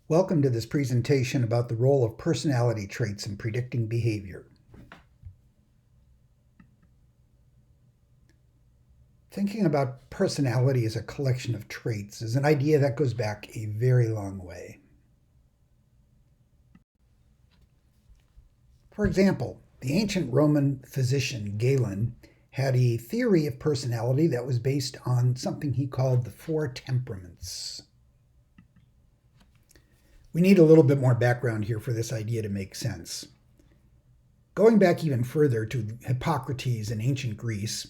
Welcome to this presentation about the role of personality traits in predicting behavior. Thinking about personality as a collection of traits is an idea that goes back a very long way. For example, the ancient Roman physician Galen had a theory of personality that was based on something he called the four temperaments. We need a little bit more background here for this idea to make sense. Going back even further to Hippocrates in ancient Greece,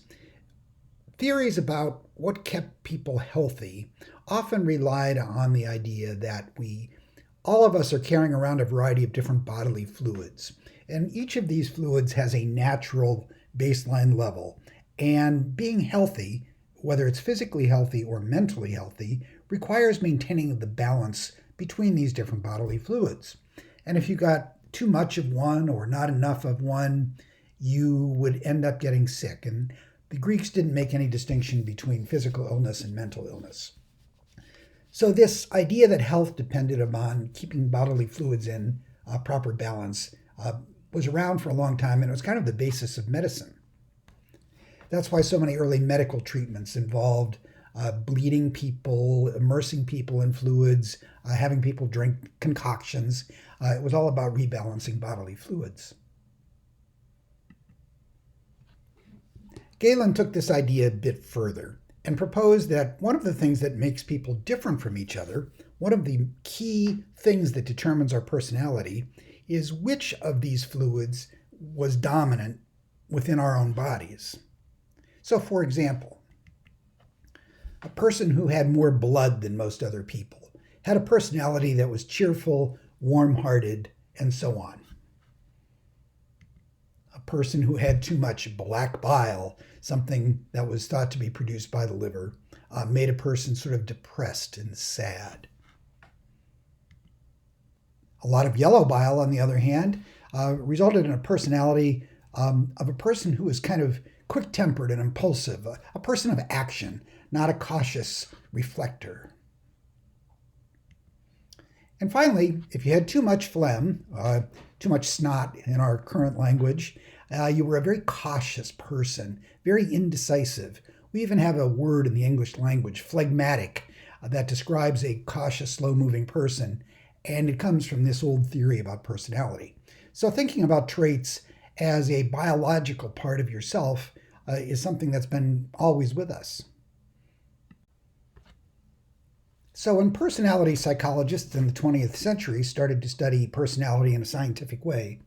theories about what kept people healthy often relied on the idea that all of us are carrying around a variety of different bodily fluids, and each of these fluids has a natural baseline level, and being healthy, whether it's physically healthy or mentally healthy, requires maintaining the balance between these different bodily fluids. And if you got too much of one or not enough of one, you would end up getting sick. And the Greeks didn't make any distinction between physical illness and mental illness. So this idea that health depended upon keeping bodily fluids in proper balance was around for a long time, and it was kind of the basis of medicine. That's why so many early medical treatments involved bleeding people, immersing people in fluids, having people drink concoctions. It was all about rebalancing bodily fluids. Galen took this idea a bit further and proposed that one of the things that makes people different from each other, one of the key things that determines our personality, is which of these fluids was dominant within our own bodies. So, for example, a person who had more blood than most other people had a personality that was cheerful, warm-hearted, and so on. A person who had too much black bile, something that was thought to be produced by the liver, made a person sort of depressed and sad. A lot of yellow bile, on the other hand, resulted in a personality of a person who was kind of quick-tempered and impulsive, a person of action, not a cautious reflector. And finally, if you had too much phlegm, too much snot in our current language, you were a very cautious person, very indecisive. We even have a word in the English language, phlegmatic, that describes a cautious, slow-moving person, and it comes from this old theory about personality. So thinking about traits as a biological part of yourself is something that's been always with us. So when personality psychologists in the 20th century started to study personality in a scientific way,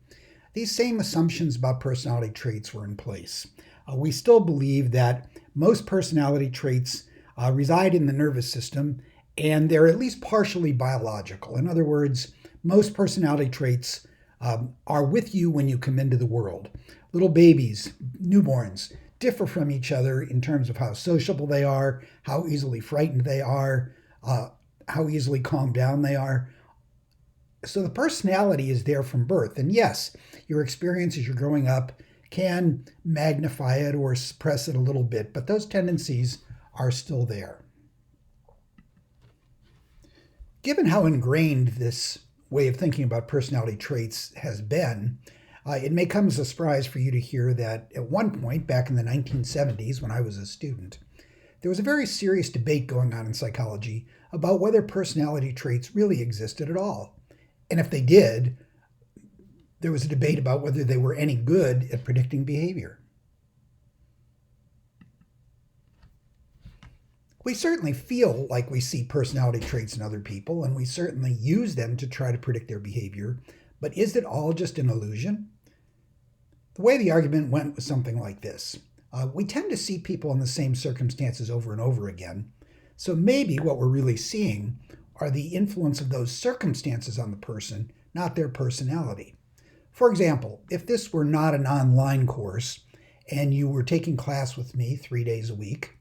these same assumptions about personality traits were in place. We still believe that most personality traits reside in the nervous system, and they're at least partially biological. In other words, most personality traits are with you when you come into the world. Little babies, newborns, differ from each other in terms of how sociable they are, how easily frightened they are, how easily calmed down they are. So the personality is there from birth. And yes, your experience as you're growing up can magnify it or suppress it a little bit, but those tendencies are still there. Given how ingrained this way of thinking about personality traits has been, it may come as a surprise for you to hear that at one point, back in the 1970s when I was a student, there was a very serious debate going on in psychology about whether personality traits really existed at all. And if they did, there was a debate about whether they were any good at predicting behavior. We certainly feel like we see personality traits in other people, and we certainly use them to try to predict their behavior, but is it all just an illusion? The way the argument went was something like this. We tend to see people in the same circumstances over and over again, so maybe what we're really seeing are the influence of those circumstances on the person, not their personality. For example, if this were not an online course and you were taking class with me 3 days a week,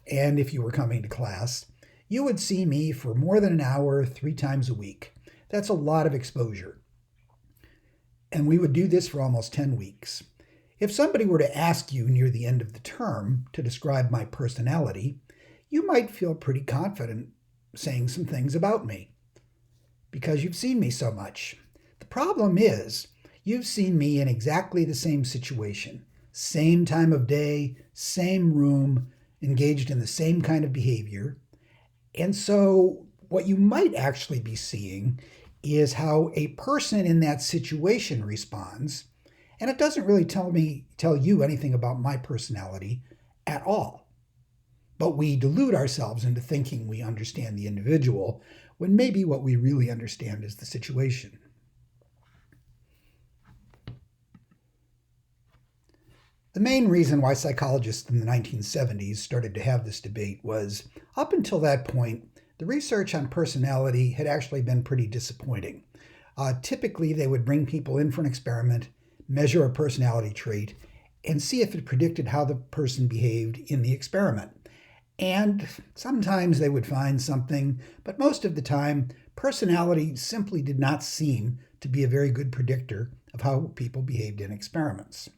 and if you were coming to class, you would see me for more than an hour 3 times a week. That's a lot of exposure. And we would do this for almost 10 weeks. If somebody were to ask you near the end of the term to describe my personality, you might feel pretty confident saying some things about me. because you've seen me so much. The problem is, you've seen me in exactly the same situation, same time of day, same room, engaged in the same kind of behavior. And so what you might actually be seeing is how a person in that situation responds, and it doesn't really tell you anything about my personality at all. But we delude ourselves into thinking we understand the individual when maybe what we really understand is the situation. The main reason why psychologists in the 1970s started to have this debate was, up until that point, the research on personality had actually been pretty disappointing. Typically, they would bring people in for an experiment, measure a personality trait, and see if it predicted how the person behaved in the experiment. And sometimes they would find something, but most of the time, personality simply did not seem to be a very good predictor of how people behaved in experiments.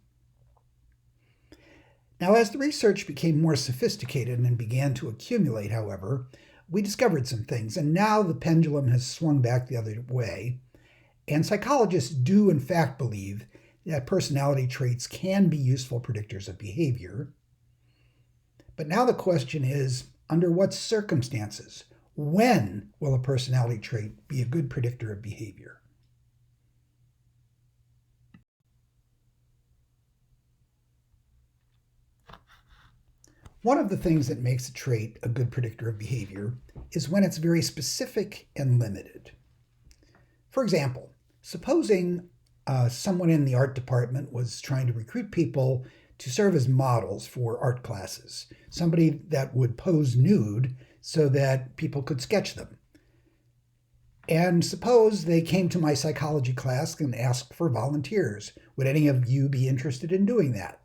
Now, as the research became more sophisticated and began to accumulate, however, we discovered some things, and now the pendulum has swung back the other way, and psychologists do in fact believe that personality traits can be useful predictors of behavior. But now the question is, under what circumstances? When will a personality trait be a good predictor of behavior? One of the things that makes a trait a good predictor of behavior is when it's very specific and limited. For example, supposing someone in the art department was trying to recruit people to serve as models for art classes, somebody that would pose nude so that people could sketch them. And suppose they came to my psychology class and asked for volunteers. Would any of you be interested in doing that?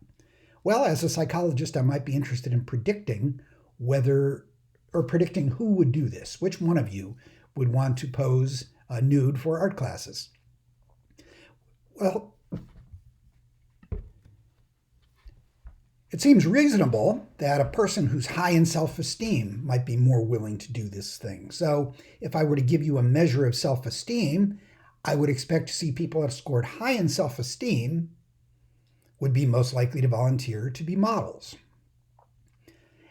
Well, as a psychologist, I might be interested in predicting predicting who would do this. Which one of you would want to pose nude for art classes? Well, it seems reasonable that a person who's high in self-esteem might be more willing to do this thing. So if I were to give you a measure of self-esteem, I would expect to see people that scored high in self-esteem would be most likely to volunteer to be models.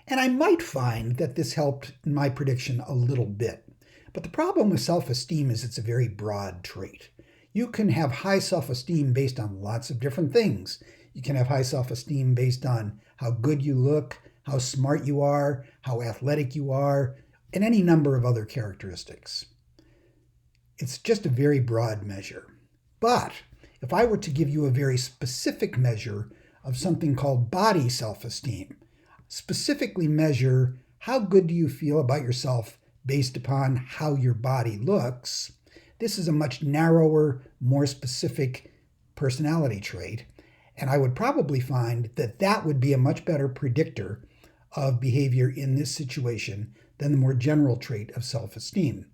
And I might find that this helped in my prediction a little bit. But the problem with self-esteem is it's a very broad trait. You can have high self-esteem based on lots of different things. You can have high self-esteem based on how good you look, how smart you are, how athletic you are, and any number of other characteristics. It's just a very broad measure. But if I were to give you a very specific measure of something called body self-esteem, specifically measure how good do you feel about yourself based upon how your body looks, this is a much narrower, more specific personality trait. And I would probably find that that would be a much better predictor of behavior in this situation than the more general trait of self-esteem.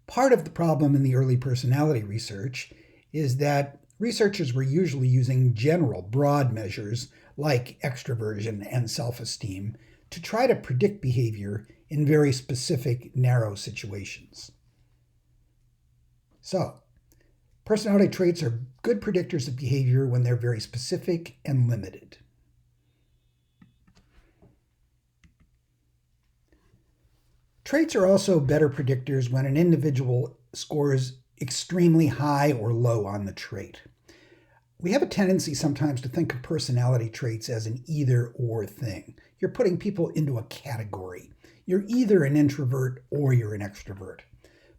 Part of the problem in the early personality research is that researchers were usually using general, broad measures like extroversion and self-esteem to try to predict behavior in very specific, narrow situations. So, personality traits are good predictors of behavior when they're very specific and limited. Traits are also better predictors when an individual scores extremely high or low on the trait. We have a tendency sometimes to think of personality traits as an either-or thing. You're putting people into a category. You're either an introvert or you're an extrovert.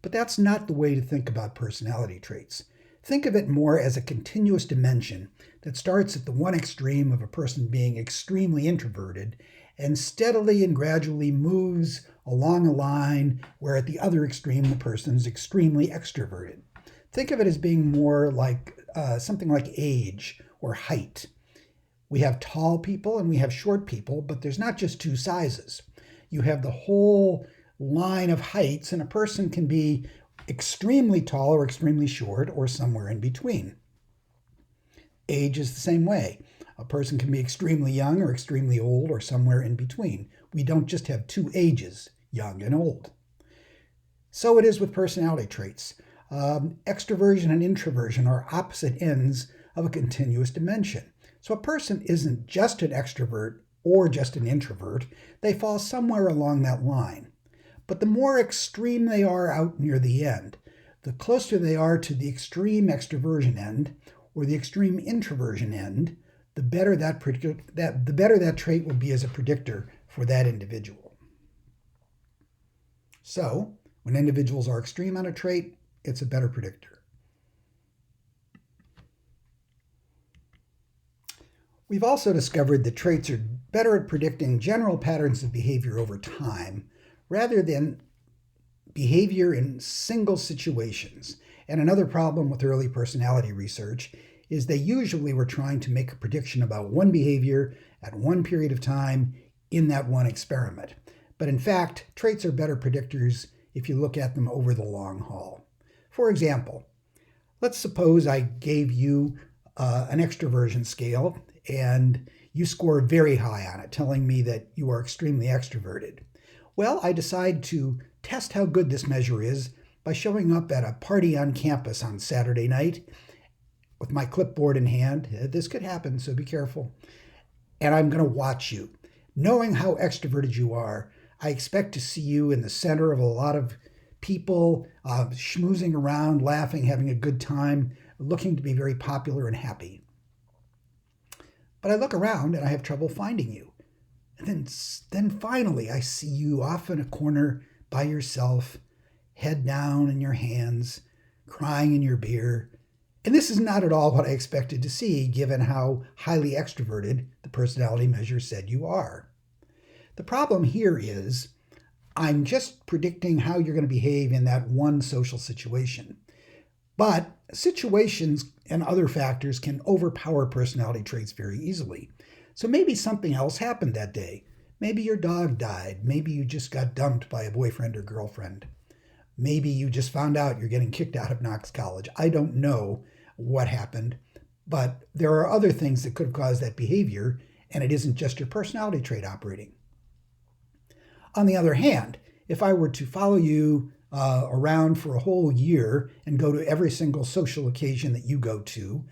But that's not the way to think about personality traits. Think of it more as a continuous dimension that starts at the one extreme of a person being extremely introverted and steadily and gradually moves along a line where at the other extreme the person is extremely extroverted. Think of it as being more like something like age or height. We have tall people and we have short people, but there's not just two sizes. You have the whole line of heights, and a person can be extremely tall or extremely short or somewhere in between. Age is the same way. A person can be extremely young or extremely old or somewhere in between. We don't just have two ages, young and old. So it is with personality traits. Extroversion and introversion are opposite ends of a continuous dimension. So a person isn't just an extrovert or just an introvert. They fall somewhere along that line. But the more extreme they are out near the end, the closer they are to the extreme extroversion end or the extreme introversion end, the better that trait will be as a predictor for that individual. So, when individuals are extreme on a trait, it's a better predictor. We've also discovered that traits are better at predicting general patterns of behavior over time rather than behavior in single situations. And another problem with early personality research is they usually were trying to make a prediction about one behavior at one period of time in that one experiment. But in fact, traits are better predictors if you look at them over the long haul. For example, let's suppose I gave you an extroversion scale and you score very high on it, telling me that you are extremely extroverted. Well, I decide to test how good this measure is by showing up at a party on campus on Saturday night with my clipboard in hand. This could happen, so be careful. And I'm going to watch you. Knowing how extroverted you are, I expect to see you in the center of a lot of people, schmoozing around, laughing, having a good time, looking to be very popular and happy. But I look around and I have trouble finding you. And then finally I see you off in a corner by yourself, head down in your hands, crying in your beer. And this is not at all what I expected to see, given how highly extroverted the personality measure said you are. The problem here is I'm just predicting how you're going to behave in that one social situation. But situations and other factors can overpower personality traits very easily. So maybe something else happened that day. Maybe your dog died. Maybe you just got dumped by a boyfriend or girlfriend. Maybe you just found out you're getting kicked out of Knox College. I don't know what happened, but there are other things that could have caused that behavior, and it isn't just your personality trait operating. On the other hand, if I were to follow you around for a whole year and go to every single social occasion that you go to,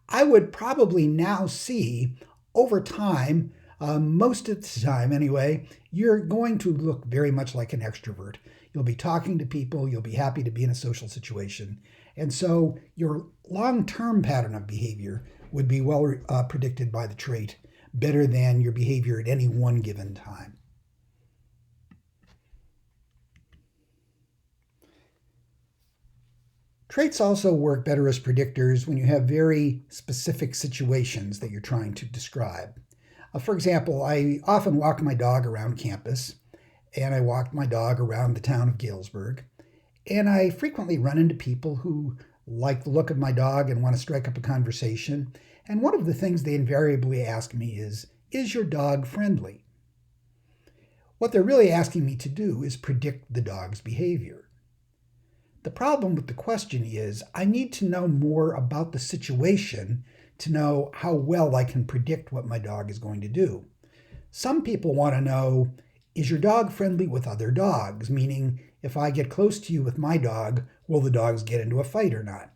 I would probably now see over time, most of the time anyway, you're going to look very much like an extrovert. You'll be talking to people, you'll be happy to be in a social situation. And so your long-term pattern of behavior would be well predicted by the trait, better than your behavior at any one given time. Traits also work better as predictors when you have very specific situations that you're trying to describe. For example, I often walk my dog around campus, and I walk my dog around the town of Galesburg, and I frequently run into people who like the look of my dog and want to strike up a conversation. And one of the things they invariably ask me is your dog friendly? What they're really asking me to do is predict the dog's behavior. The problem with the question is I need to know more about the situation to know how well I can predict what my dog is going to do. Some people want to know, is your dog friendly with other dogs? Meaning, if I get close to you with my dog, will the dogs get into a fight or not?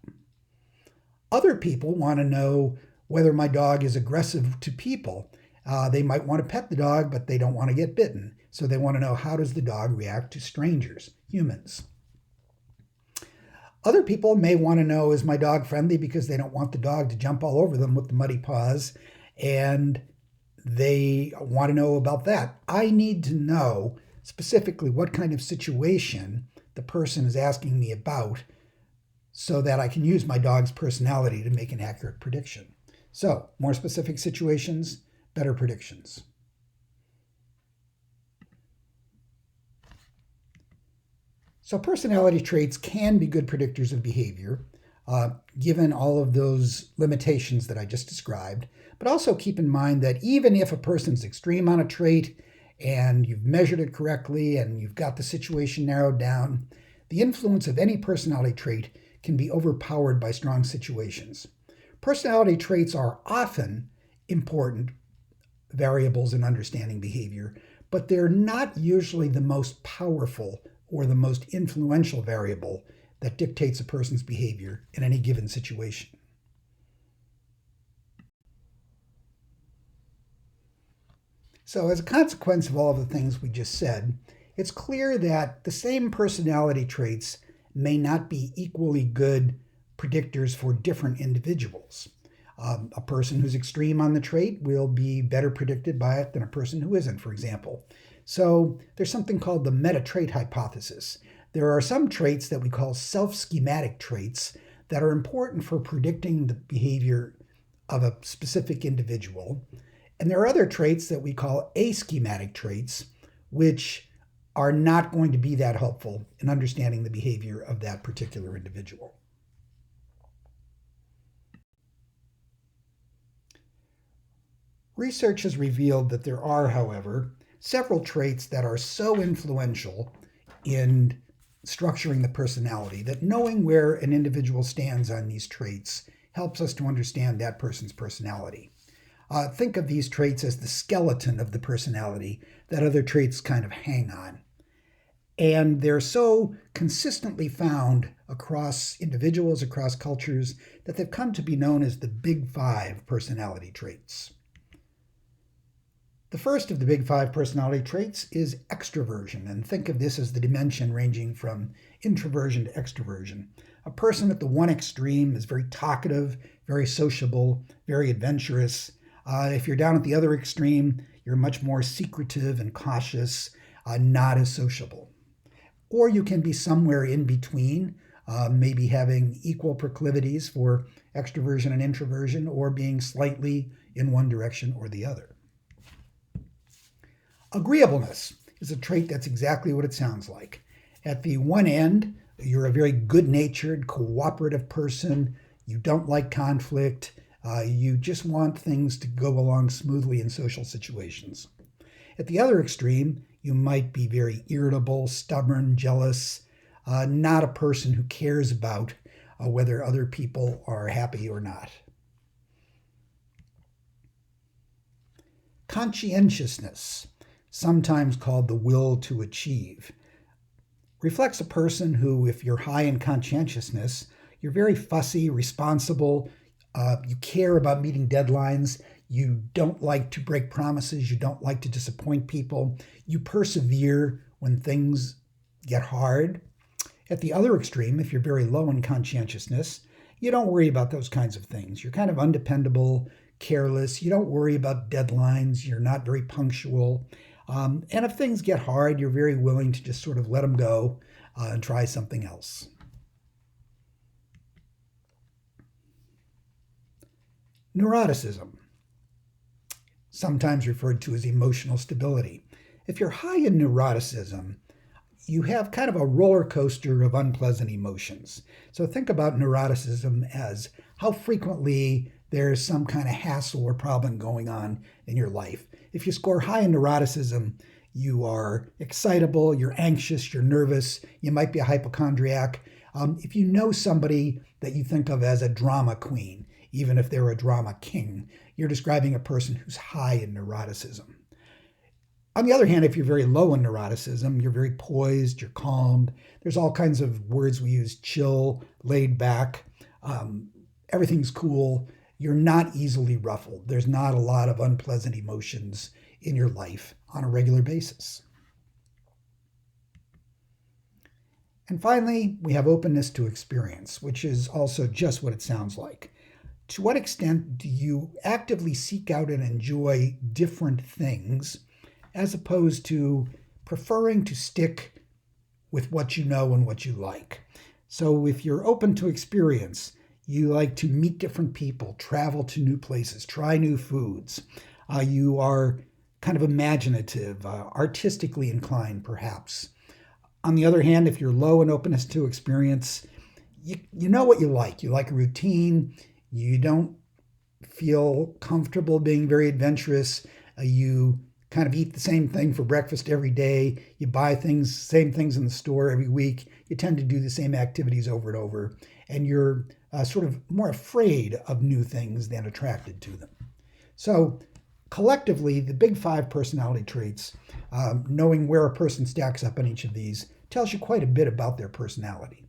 Other people want to know whether my dog is aggressive to people. They might want to pet the dog, but they don't want to get bitten. So they want to know, how does the dog react to strangers, humans? Other people may want to know, is my dog friendly, because they don't want the dog to jump all over them with the muddy paws, and they want to know about that. I need to know specifically what kind of situation the person is asking me about so that I can use my dog's personality to make an accurate prediction. So, more specific situations, better predictions. So personality traits can be good predictors of behavior, given all of those limitations that I just described. But also keep in mind that even if a person's extreme on a trait and you've measured it correctly and you've got the situation narrowed down, the influence of any personality trait can be overpowered by strong situations. Personality traits are often important variables in understanding behavior, but they're not usually the most powerful or the most influential variable that dictates a person's behavior in any given situation. So, as a consequence of all of the things we just said, it's clear that the same personality traits may not be equally good predictors for different individuals. A person who's extreme on the trait will be better predicted by it than a person who isn't, for example. So there's something called the meta-trait hypothesis. There are some traits that we call self-schematic traits that are important for predicting the behavior of a specific individual. And there are other traits that we call aschematic traits, which are not going to be that helpful in understanding the behavior of that particular individual. Research has revealed that there are, however, several traits that are so influential in structuring the personality that knowing where an individual stands on these traits helps us to understand that person's personality. Think of these traits as the skeleton of the personality that other traits kind of hang on. And they're so consistently found across individuals, across cultures, that they've come to be known as the Big Five personality traits. The first of the Big Five personality traits is extroversion, and think of this as the dimension ranging from introversion to extroversion. A person at the one extreme is very talkative, very sociable, very adventurous. If you're down at the other extreme, you're much more secretive and cautious, not as sociable. Or you can be somewhere in between, maybe having equal proclivities for extroversion and introversion, or being slightly in one direction or the other. Agreeableness is a trait that's exactly what it sounds like. At the one end, you're a very good-natured, cooperative person. You don't like conflict. You just want things to go along smoothly in social situations. At the other extreme, you might be very irritable, stubborn, jealous, not a person who cares about whether other people are happy or not. Conscientiousness, sometimes called the will to achieve, reflects a person who, if you're high in conscientiousness, you're very fussy, responsible, you care about meeting deadlines, you don't like to break promises, you don't like to disappoint people, you persevere when things get hard. At the other extreme, if you're very low in conscientiousness, you don't worry about those kinds of things. You're kind of undependable, careless, you don't worry about deadlines, you're not very punctual. And if things get hard, you're very willing to just sort of let them go and try something else. Neuroticism, sometimes referred to as emotional stability. If you're high in neuroticism, you have kind of a roller coaster of unpleasant emotions. So think about neuroticism as how frequently there's some kind of hassle or problem going on in your life. If you score high in neuroticism, you are excitable, you're anxious, you're nervous, you might be a hypochondriac. If you know somebody that you think of as a drama queen, even if they're a drama king, you're describing a person who's high in neuroticism. On the other hand, if you're very low in neuroticism, you're very poised, you're calmed. There's all kinds of words we use: chill, laid back, everything's cool. You're not easily ruffled. There's not a lot of unpleasant emotions in your life on a regular basis. And finally, we have openness to experience, which is also just what it sounds like. To what extent do you actively seek out and enjoy different things as opposed to preferring to stick with what you know and what you like? So if you're open to experience, you like to meet different people, travel to new places, try new foods. You are kind of imaginative, artistically inclined, perhaps. On the other hand, if you're low in openness to experience, you know what you like. You like a routine. You don't feel comfortable being very adventurous. You kind of eat the same thing for breakfast every day. You buy same things in the store every week. You tend to do the same activities over and over. And you're sort of more afraid of new things than attracted to them. So collectively, the Big Five personality traits, knowing where a person stacks up on each of these, tells you quite a bit about their personality.